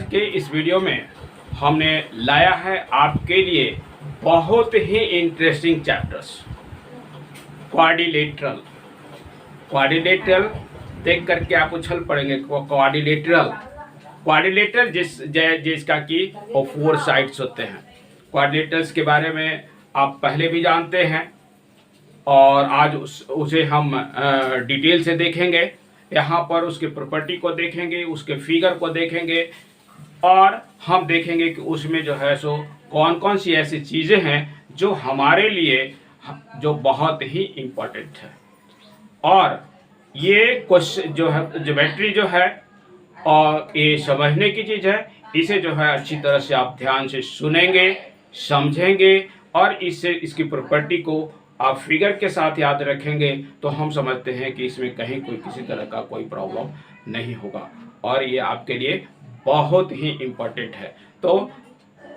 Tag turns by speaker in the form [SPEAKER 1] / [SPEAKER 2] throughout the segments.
[SPEAKER 1] के इस वीडियो में हमने लाया है आपके लिए बहुत ही इंटरेस्टिंग चैप्टर्स। क्वाड्रिलेटरल क्वाड्रिलेटरल देख करके आप उछल पड़ेंगे। क्वाड्रिलेटरल क्वाड्रिलेटरल जिसका कि वो 4 साइड्स होते हैं। क्वाड्रिलेटरल्स के बारे में आप पहले भी जानते हैं और आज उसे हम डिटेल से देखेंगे। यहाँ पर उसके प्रॉपर्टी को देखेंगे, उसके फिगर को देखेंगे और हम देखेंगे कि उसमें जो है सो कौन कौन सी ऐसी चीज़ें हैं जो हमारे लिए जो बहुत ही इम्पोर्टेंट है। और ये क्वेश्चन जो है ज्योमेट्री जो है और ये समझने की चीज़ है। इसे जो है अच्छी तरह से आप ध्यान से सुनेंगे, समझेंगे और इससे इसकी प्रॉपर्टी को आप फिगर के साथ याद रखेंगे तो हम समझते हैं कि इसमें कहीं कोई किसी तरह का कोई प्रॉब्लम नहीं होगा और ये आपके लिए बहुत ही इम्पोर्टेंट है। तो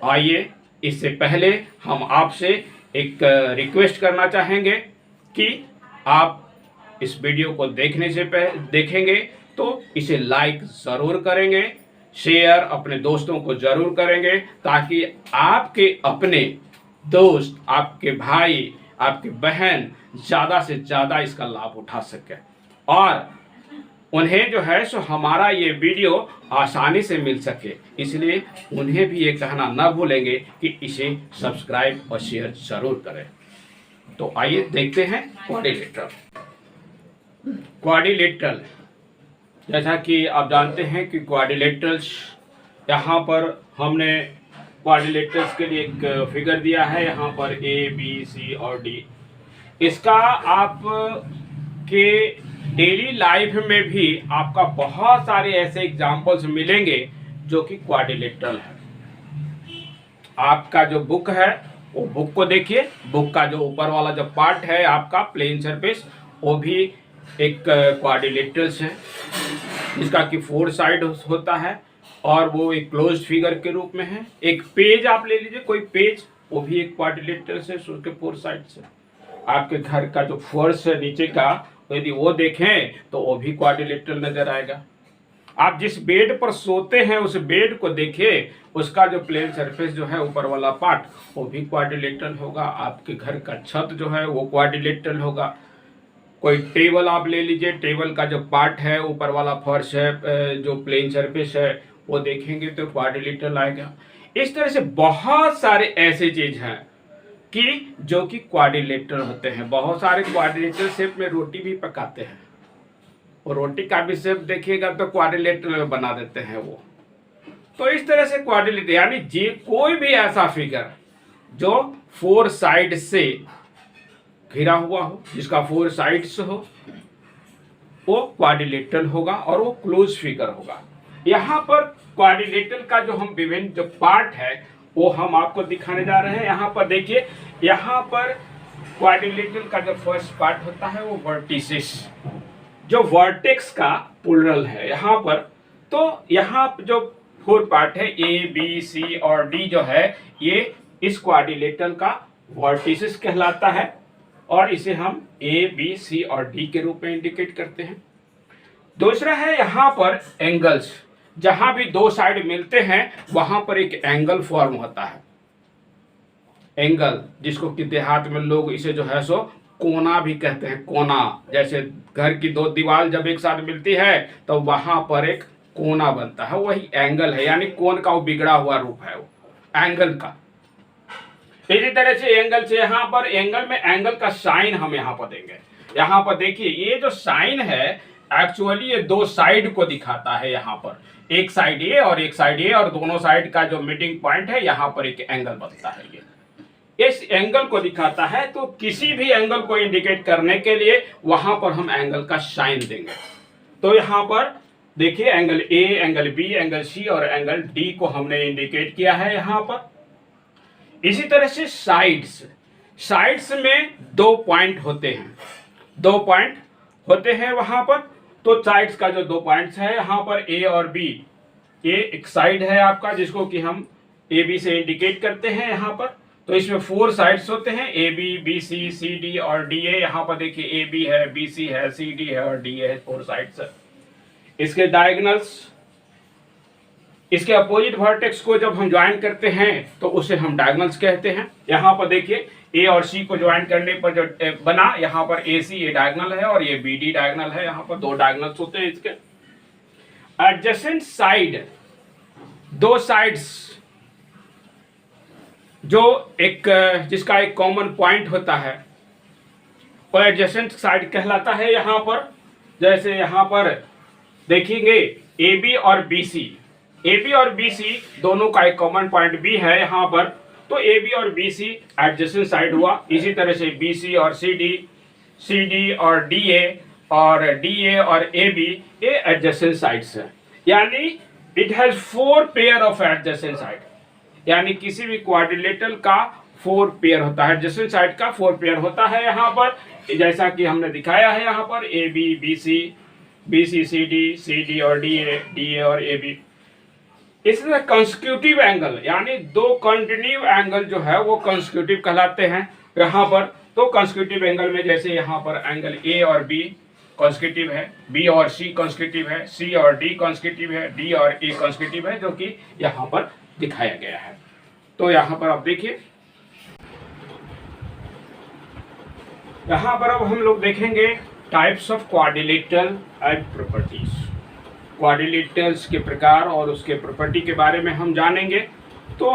[SPEAKER 1] आइए, इससे पहले हम आपसे एक रिक्वेस्ट करना चाहेंगे कि आप इस वीडियो को देखेंगे तो इसे लाइक ज़रूर करेंगे, शेयर अपने दोस्तों को ज़रूर करेंगे ताकि आपके अपने दोस्त, आपके भाई, आपकी बहन ज़्यादा से ज़्यादा इसका लाभ उठा सके और उन्हें जो है सो हमारा ये वीडियो आसानी से मिल सके। इसलिए उन्हें भी ये कहना न भूलेंगे कि इसे सब्सक्राइब और शेयर ज़रूर करें। तो आइए देखते हैं क्वाड्रिलेटरल। जैसा कि आप जानते हैं कि क्वाड्रिलेटरल्स, यहाँ पर हमने क्वाड्रिलेटरल्स के लिए एक फिगर दिया है। यहाँ पर ए बी सी और डी। इसका आप के डेली लाइफ में भी आपका बहुत सारे ऐसे एग्जाम्पल्स मिलेंगे जो कि क्वाड्रिलेटरल है। आपका जो बुक है वो बुक को देखिए। बुक का जो ऊपर वाला जो पार्ट है आपका प्लेन सरफेस, वो भी एक क्वाड्रिलेटरल्स है जिसका कि 4 साइड होता है और वो एक क्लोज्ड फिगर के रूप में है। एक पेज आप ले लीजिए, कोई पेज, वो भी एक क्वाड्रिलेटरल्स है, उसके 4 साइड से। आपके घर का जो फर्श है नीचे का, यदि वो देखें तो वो भी क्वाड्रिलेटरल नजर आएगा। आप जिस बेड पर सोते हैं उस बेड को देखिए, उसका जो प्लेन सरफेस जो है ऊपर वाला पार्ट, वो भी क्वाड्रिलेटरल होगा। आपके घर का छत जो है वो क्वाड्रिलेटरल होगा। कोई टेबल आप ले लीजिए, टेबल का जो पार्ट है, ऊपर वाला फर्श है, जो प्लेन सरफेस है, वो देखेंगे तो क्वाड्रिलेटरल आएगा। इस तरह से बहुत सारे ऐसे चीज हैं कि जो कि क्वाड्रिलेटरल होते हैं। बहुत सारे क्वाड्रिलेटरल शेप में रोटी भी पकाते हैं और रोटी का भी शेप देखिएगा तो क्वाड्रिलेटरल बना देते हैं वो। तो इस तरह से क्वाड्रिलेटरल यानी जी कोई भी ऐसा फिगर जो 4 साइड से घिरा हुआ हो, जिसका 4 साइड्स हो, वो क्वाड्रिलेटरल होगा और वो क्लोज फिगर होगा। यहाँ पर क्वाड्रिलेटरल का जो हम विभिन्न जो पार्ट है वो हम आपको दिखाने जा रहे हैं। यहाँ पर देखिए, यहाँ पर क्वाड्रिलेटरल का जो फर्स्ट पार्ट होता है वो वर्टिसेस, जो वर्टेक्स का प्लुरल है यहाँ पर। तो यहाँ जो 4 पार्ट है ए बी सी और डी जो है, ये इस क्वाड्रिलेटरल का वर्टिसेस कहलाता है और इसे हम ए बी सी और डी के रूप में इंडिकेट करते हैं। दूसरा है यहाँ पर एंगल्स। जहां भी 2 साइड मिलते हैं वहां पर एक एंगल फॉर्म होता है। एंगल, जिसको कि देहात में लोग इसे जो है सो कोना भी कहते हैं। कोना, जैसे घर की 2 दीवार जब एक साथ मिलती है तो वहां पर एक कोना बनता है, वही एंगल है। यानी कोन का वो बिगड़ा हुआ रूप है वो एंगल का। इसी तरह से एंगल से यहाँ पर एंगल में एंगल का साइन हम यहाँ पर देंगे। यहाँ पर देखिए, ये जो साइन है एक्चुअली ये 2 साइड को दिखाता है। यहाँ पर एक साइड ये और एक साइड ये, और दोनों साइड का जो मीटिंग पॉइंट है यहाँ पर एक एंगल बनता है। ये इस एंगल को दिखाता है। तो किसी भी एंगल को इंडिकेट करने के लिए वहां पर हम एंगल का साइन देंगे। तो यहाँ पर देखिए, angle A, angle B, angle C और एंगल डी को हमने इंडिकेट किया है यहाँ पर। इसी तरह से साइड्स में 2 पॉइंट होते हैं, 2 पॉइंट होते हैं वहां पर। तो साइड्स का जो 2 पॉइंट्स है यहाँ पर ए और बी, ये एक साइड है आपका जिसको कि हम ए बी से इंडिकेट करते हैं यहाँ पर। तो इसमें 4 साइड्स होते हैं, A B, B C, C D और डी ए। यहाँ पर देखिए ए बी है, बी सी है, सी डी है और डी ए है, 4 साइड्स है। इसके डायगोनल्स इसके अपोजिट वर्टेक्स को जब हम ज्वाइन करते हैं तो उसे हम डायगोनल्स कहते हैं। यहाँ पर देखिए ए और सी को ज्वाइन करने पर जो बना, यहाँ पर ए सी ये डायगोनल है और ये बी डी डायगोनल है। यहाँ पर दो डायगोनल्स होते हैं इसके। एडजेसेंट साइड, दो साइड्स जो एक जिसका एक कॉमन पॉइंट होता है वो एडजेसेंट साइड कहलाता है। यहाँ पर जैसे यहाँ पर देखेंगे ए बी और बी सी, ए बी और बी सी दोनों का एक कॉमन पॉइंट बी है यहाँ पर, तो ए बी और बी सी एडजेसेंट साइड हुआ। इसी तरह से बी सी और सी डी और डी ए और ए बी ये एडजेसेंट साइड्स है। यानी it has 4 pair of adjacent side, यानी किसी भी क्वाड्रिलेटरल का 4 पेयर होता है, एडजेसेंट साइड का 4 पेयर होता है। यहाँ पर जैसा कि हमने दिखाया है, यहाँ पर A B B C C D और डी ए और ए बी। इसी तरह कंसेक्यूटिव एंगल, यानी दो कंटिन्यू एंगल जो है वो कंसेक्यूटिव कहलाते हैं। यहाँ पर तो कंसेक्यूटिव एंगल में जैसे यहाँ पर एंगल ए और बी कंसेक्यूटिव है, बी और सी कंसेक्यूटिव है, सी और डी कंसेक्यूटिव है, डी और ए कंसेक्यूटिव है, जो कि यहाँ पर दिखाया गया है। तो यहाँ पर आप देखिए, यहाँ पर अब हम लोग देखेंगे types of quadrilateral and properties. Quadrilaterals के प्रकार और उसके प्रॉपर्टी के बारे में हम जानेंगे। तो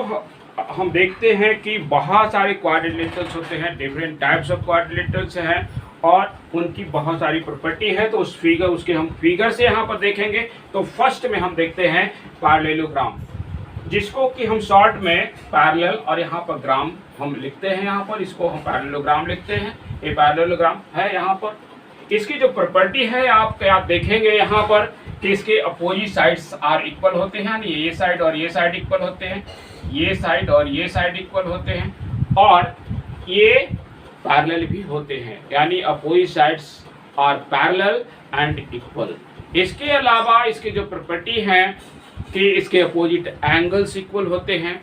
[SPEAKER 1] हम देखते हैं कि बहुत सारे क्वाड्रिलेटरल्स होते हैं, डिफरेंट टाइप्स ऑफ क्वाड्रिलेटरल्स हैं और उनकी बहुत सारी प्रॉपर्टी है। तो उसके हम फिगर से यहाँ पर देखेंगे। तो फर्स्ट में हम देखते हैं पैरेललोग्राम, जिसको कि हम शॉर्ट में पैरेलल और यहाँ पर ग्राम हम लिखते हैं। यहाँ पर इसको हम पैरेललोग्राम लिखते हैं। ये पैरेललोग्राम है। यहाँ पर इसकी जो प्रॉपर्टी है आप देखेंगे यहाँ पर कि इसके अपोजिट साइड्स आर इक्वल होते हैं, यानी ये साइड और ये साइड इक्वल होते हैं, ये साइड और ये साइड इक्वल होते हैं, और ये पैरेलल भी होते हैं, यानी opposite sides are parallel and equal. इसके अलावा इसकी जो प्रॉपर्टी है कि इसके अपोजिट एंगल्स इक्वल होते हैं,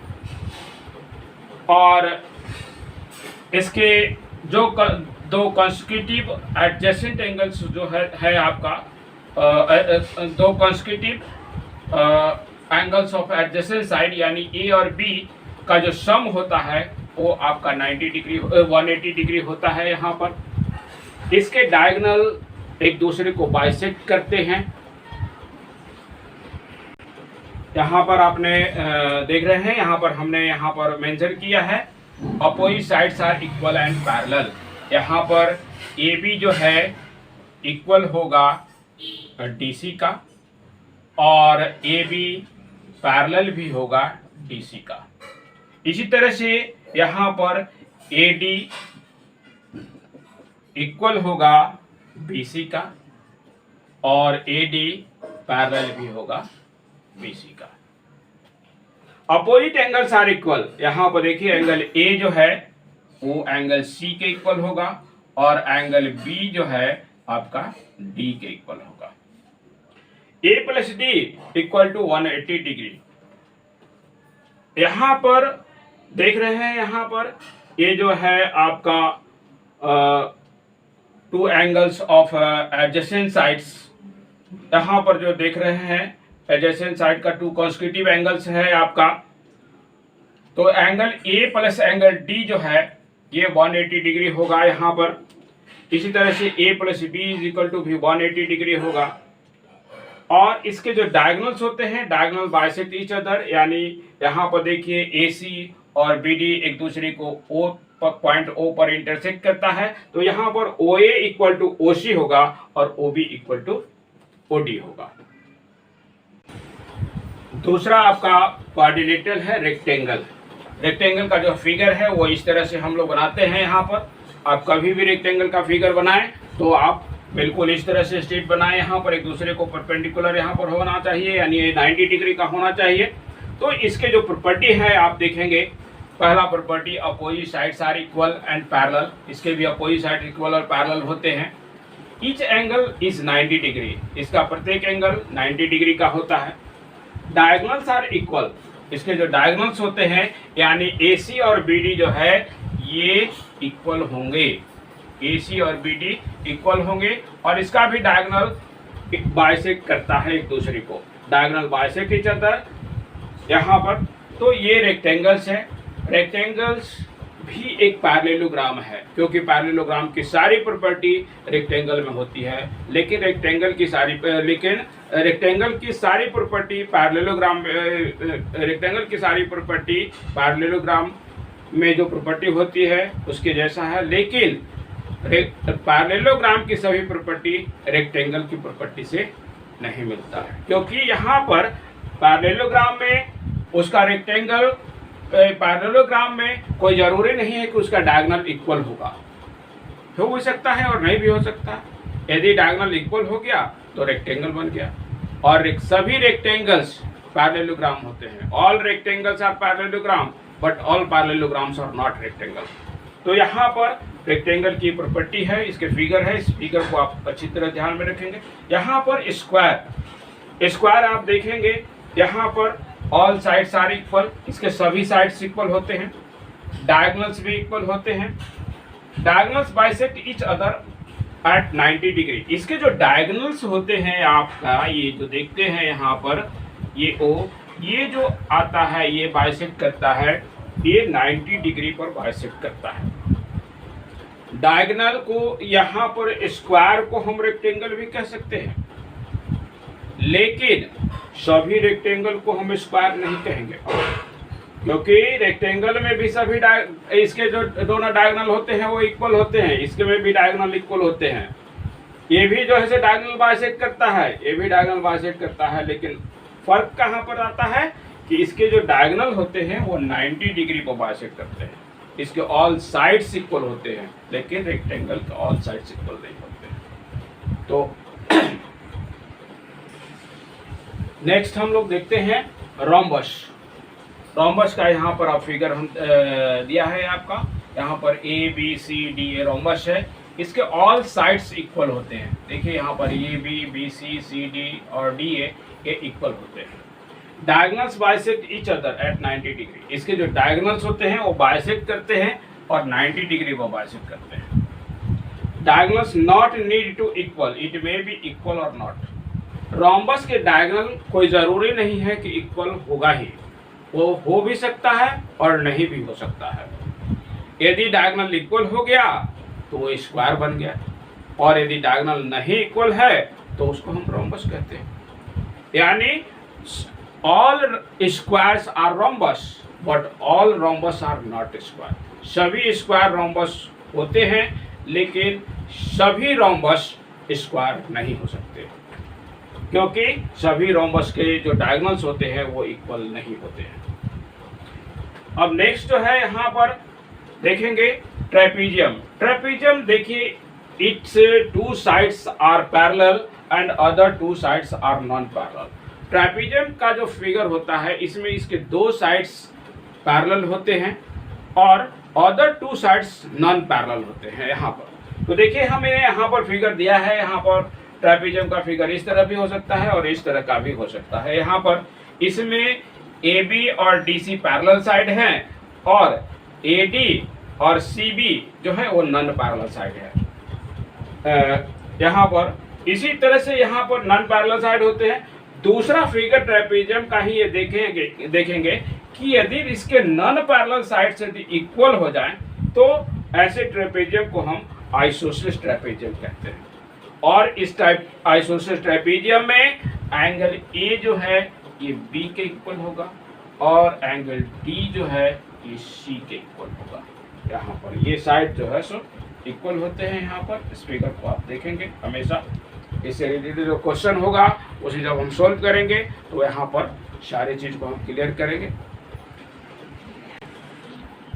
[SPEAKER 1] और इसके जो दो कंसेक्यूटिव एडजेसेंट एंगल्स जो है आपका दो consecutive angles of adjacent side, यानी ए और बी का जो सम होता है वो आपका 90 डिग्री 180 डिग्री होता है। यहाँ पर इसके डायगोनल एक दूसरे को बाइसेक्ट करते हैं। यहाँ पर आपने देख रहे हैं, यहाँ पर हमने यहाँ पर मेंशन किया है opposite sides are equal and parallel. यहाँ पर ए बी जो है इक्वल होगा डीसी का, और ए बी पैरेलल भी होगा डीसी का। इसी तरह से यहाँ पर ए डी इक्वल होगा बीसी का, और ए डी पैरेलल भी होगा बीसी का। अपोजिट एंगल्स आर इक्वल, यहाँ पर देखिए एंगल ए जो है वो एंगल सी के इक्वल होगा, और एंगल बी जो है आपका डी के इक्वल होगा। A plus D equal to 180 degree. यहाँ पर देख रहे हैं, यहाँ पर ये जो है आपका two angles of adjacent sides, यहाँ पर जो देख रहे हैं एडजेसेंट साइड का टू कंसेक्यूटिव एंगल्स है आपका। तो angle A plus angle D जो है ये 180 डिग्री होगा यहाँ पर। इसी तरह से A plus B is equal to भी 180 डिग्री होगा। और इसके जो डायगोनल्स होते हैं, डायगोनल बाइसेक्ट ईच अदर, यानी यहाँ पर देखिए ए सी और बी डी एक दूसरे को ओ पॉइंट ओ पर इंटरसेक्ट करता है। तो यहाँ पर ओ ए इक्वल टू ओ सी होगा और O B equal to O D होगा। दूसरा आपका क्वाड्रिलेटरल है रेक्टेंगल। रेक्टेंगल का जो फिगर है वो इस तरह से हम लोग बनाते हैं। यहाँ पर आप कभी भी रेक्टेंगल का फिगर बनाएं तो आप बिल्कुल इस तरह से स्ट्रेट बनाएं। यहाँ पर एक दूसरे को परपेंडिकुलर यहाँ पर होना चाहिए, यानी ये 90 डिग्री का होना चाहिए। तो इसके जो प्रॉपर्टी है आप देखेंगे, पहला property opposite sides are equal and parallel. इसके भी अपोजिट साइड इक्वल और पैरेलल होते हैं। ईच एंगल इज 90 डिग्री, इसका प्रत्येक एंगल 90 डिग्री का होता है। डायगोनल्स आर इक्वल, इसके जो डायगोनल्स होते हैं यानी AC और BD जो है ये इक्वल होंगे, AC और BD इक्वल होंगे। और इसका भी डायगोनल बाइसेक्ट करता है एक दूसरे को, डायगोनल बाइसेक्ट ईच अदर यहाँ पर। तो ये रेक्टेंगल्स है, रेक्टेंगल्स भी एक पैरेललोग्राम है, क्योंकि पैरेललोग्राम की सारी प्रॉपर्टी रेक्टेंगल में होती है, लेकिन रेक्टेंगल की सारी प्रॉपर्टी पैरेललोग्राम में जो प्रॉपर्टी होती है उसके जैसा है, लेकिन पैरेललोग्राम की सभी प्रॉपर्टी रेक्टेंगल की प्रॉपर्टी से नहीं मिलता है, क्योंकि यहाँ पर पैरेललोग्राम में उसका रेक्टेंगल, पैरेललोग्राम में कोई जरूरी नहीं है कि उसका डायगोनल इक्वल होगा, हो भी सकता है और नहीं भी हो सकता। यदि डायगोनल इक्वल हो गया तो रेक्टेंगल बन गया, और सभी रेक्टेंगल्स पैरेललोग्राम होते हैं। All rectangles are parallelogram, but all parallelograms are not rectangle. तो यहाँ पर रेक्टेंगल की प्रॉपर्टी है, इसके फिगर है, इस फिगर को आप अच्छी तरह ध्यान में रखेंगे। यहाँ पर स्क्वायर आप देखेंगे, यहाँ पर ऑल साइड्स आर इक्वल, इसके सभी साइड्स इक्वल होते हैं, डायगोनल्स भी इक्वल होते हैं। Diagonals bisect each other at 90 degree. इसके जो डायगोनल्स होते हैं आपका, ये जो देखते हैं यहाँ पर, ये ओ, ये जो आता है ये बाइसेक्ट करता है, ये 90 डिग्री पर बाइसेक्ट करता है। डायगोनल को यहाँ पर, स्क्वायर को हम रेक्टेंगल भी कह सकते हैं, लेकिन सभी रेक्टेंगल को हम स्क्वायर नहीं कहेंगे, क्योंकि रेक्टेंगल में भी सभी इसके जो दोनों डायगोनल होते हैं वो इक्वल होते हैं, इसके में भी डायगोनल इक्वल होते हैं। ये भी जो है डायगोनल बाइसेक्ट करता है, ये भी डायगोनल बाइसेक्ट करता है, लेकिन फर्क कहाँ पर आता है कि इसके जो डायगोनल होते हैं वो 90 डिग्री को बाइसेक्ट करते हैं, इसके ऑल साइड्स इक्वल होते हैं, लेकिन रेक्टेंगल के ऑल साइड्स इक्वल नहीं होते। तो नेक्स्ट हम लोग देखते हैं रोम्बस। रोम्बस का यहाँ पर आप फिगर हम दिया है आपका, यहाँ पर A B C D a rhombus है, इसके ऑल साइड्स इक्वल होते हैं। देखिए यहाँ पर A B C C D और डी ए इक्वल होते हैं। Diagonals bisect each other at 90 degree. इसके जो डायगोनल्स होते हैं वो बाइसेक्ट करते हैं और 90 डिग्री को बाइसेक्ट करते हैं। Diagonals not need to equal, it may be equal और नॉट। रोम्बस के डायगोनल कोई ज़रूरी नहीं है कि इक्वल होगा ही, वो हो भी सकता है और नहीं भी हो सकता है। यदि डायगोनल इक्वल हो गया तो वो स्क्वायर बन गया, और यदि डायगोनल नहीं इक्वल है तो उसको हम रोम्बस कहते हैं। यानी all squares are rhombus but all rhombus are not square. सभी स्क्वायर रोम्बस होते हैं, लेकिन सभी रोम्बस स्क्वायर नहीं हो सकते, क्योंकि सभी रोम्बस के जो डायगोनल्स होते हैं वो इक्वल नहीं होते हैं। अब नेक्स्ट जो है यहाँ पर देखेंगे ट्रेपीजियम। ट्रेपीजियम देखिए, its 2 sides are parallel and other 2 sides are non parallel. Trapezium का जो फिगर होता है, इसमें इसके 2 साइड्स पैरेलल होते हैं और अदर 2 साइड्स नॉन पैरेलल होते हैं यहाँ पर। तो देखिए हमें यहाँ पर फिगर दिया है, यहाँ पर ट्रेपीजियम का फिगर इस तरह भी हो सकता है और इस तरह का भी हो सकता है। यहाँ पर इसमें ए बी और डी सी पैरेलल साइड हैं, और ए डी और सी बी जो है वो नॉन पैरेलल साइड है। यहाँ पर इसी तरह से यहाँ पर नॉन पैरेलल साइड होते हैं। दूसरा फिगर ट्रेपीजियम का ही ये देखेंगे कि यदि इसके नॉन पैरेलल साइड से इक्वल हो जाए तो ऐसे ट्रेपीजियम को हम आइसोसेलेस ट्रेपीजियम कहते हैं। और इस टाइप आइसोसेलेस ट्रेपीजियम में एंगल ए जो है ये बी के इक्वल होगा, और एंगल डी जो है ये सी के इक्वल होगा। यहाँ पर ये साइड जो है सो इक्वल होते हैं। यहाँ पर इस फिगर को आप देखेंगे हमेशा, इससे रिलेटेड जो क्वेश्चन होगा उसे जब हम सोल्व करेंगे तो यहाँ पर सारी चीज को हम क्लियर करेंगे।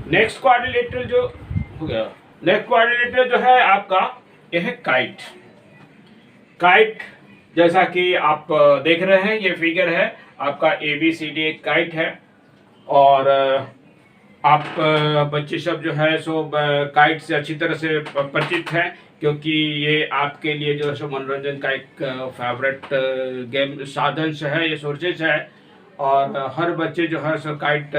[SPEAKER 1] नेक्स्ट क्वाड्रिलेटरल जो हो गया, नेक्स्ट क्वाड्रिलेटरल जो है आपका यह है काइट। काइट जैसा कि आप देख रहे हैं, ये फिगर है आपका ए बी सी डी एक काइट है, और आप बच्चे सब जो है सो काइट से अच्छी तरह से परिचित हैं, क्योंकि ये आपके लिए जो है सो मनोरंजन का एक फेवरेट गेम साधन है, ये सोर्सेज है, और हर बच्चे जो है सो काइट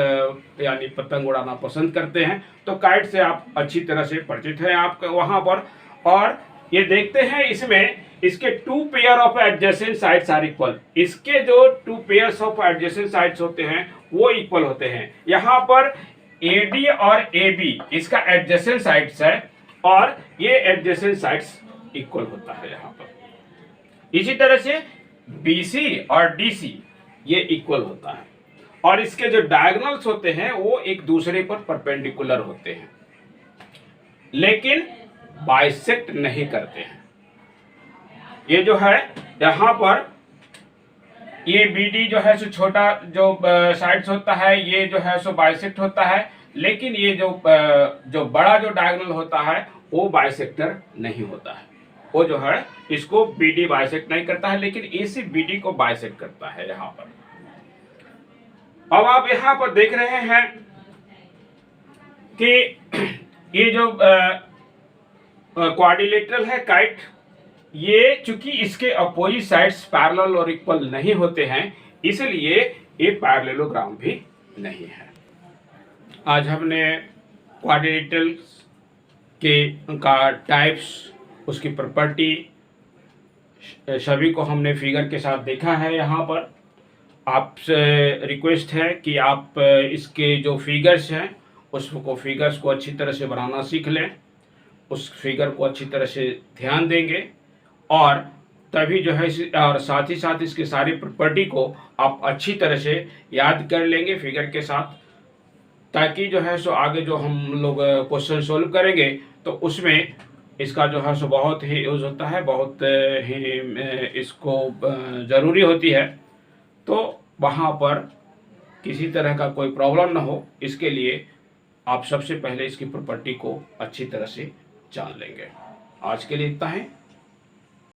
[SPEAKER 1] यानी पतंग उड़ाना पसंद करते हैं। तो काइट से आप अच्छी तरह से परिचित हैं आप वहाँ पर। और ये देखते हैं इसमें इसके 2 pair of adjacent sides are equal. इसके जो 2 पेयर्स ऑफ एडजेसेंट साइड्स होते हैं वो इक्वल होते हैं। यहाँ पर AD और AB इसका एडजेसेंट साइड्स है और ये एडजेसेंट साइड्स इक्वल होता है यहाँ पर। इसी तरह से BC और DC ये इक्वल होता है और इसके जो डायगोनल्स होते हैं वो एक दूसरे पर परपेंडिकुलर होते हैं लेकिन बाइसेक्ट नहीं करते हैं। ये जो है यहाँ पर ये BD जो है सो छोटा जो साइड्स होता है ये जो है सो बाइसेक्ट होता है, लेकिन ये जो बड़ा जो डायगोनल होता है वो बाइसेक्टर नहीं होता है। वो जो है इसको BD बाइसेक्ट नहीं करता है लेकिन AC BD को बाइसेक्ट करता है यहाँ पर। अब आप यहाँ पर देख रहे हैं कि ये जो क्वाड्रिलेटरल है काइट, ये चूंकि इसके अपोजिट साइड्स पैरेलल और इक्वल नहीं होते हैं इसलिए ये पैरेललोग्राम भी नहीं है। आज हमने क्वाड्रिलेटरल का टाइप्स, उसकी प्रॉपर्टी सभी को हमने फिगर के साथ देखा है। यहाँ पर आपसे रिक्वेस्ट है कि आप इसके जो फिगर्स हैं उसको फिगर्स को अच्छी तरह से बनाना सीख लें, उस फिगर को अच्छी तरह से ध्यान देंगे और तभी जो है और साथ ही साथ इसकी सारी प्रॉपर्टी को आप अच्छी तरह से याद कर लेंगे फिगर के साथ, ताकि जो है सो आगे जो हम लोग क्वेश्चन सोल्व करेंगे तो उसमें इसका जो है सो बहुत ही यूज़ होता है, बहुत ही इसको ज़रूरी होती है। तो वहाँ पर किसी तरह का कोई प्रॉब्लम ना हो इसके लिए आप सबसे पहले इसकी प्रॉपर्टी को अच्छी तरह से जान लेंगे। आज के लिए इतना है।